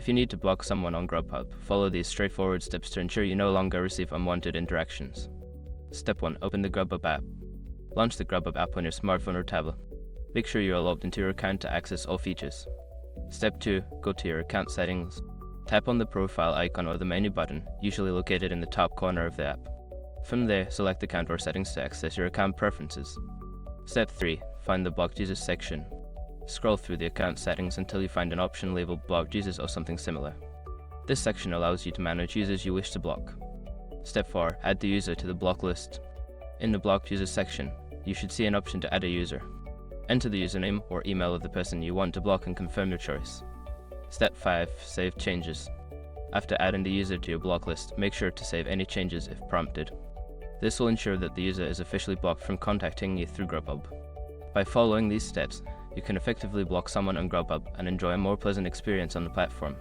If you need to block someone on Grubhub, follow these straightforward steps to ensure you no longer receive unwanted interactions. Step 1. Open the Grubhub app. Launch the Grubhub app on your smartphone or tablet. Make sure you are logged into your account to access all features. Step 2. Go to your account settings. Tap on the profile icon or the menu button, usually located in the top corner of the app. From there, select Account or Settings to access your account preferences. Step 3. Find the Blocked Users section. Scroll through the account settings until you find an option labeled Blocked Users or something similar. This section allows you to manage users you wish to block. Step 4. Add the user to the block list. In the Blocked Users section, you should see an option to add a user. Enter the username or email of the person you want to block and confirm your choice. Step 5. Save changes. After adding the user to your block list, make sure to save any changes if prompted. This will ensure that the user is officially blocked from contacting you through Grubhub. By following these steps, you can effectively block someone on Grubhub and enjoy a more pleasant experience on the platform.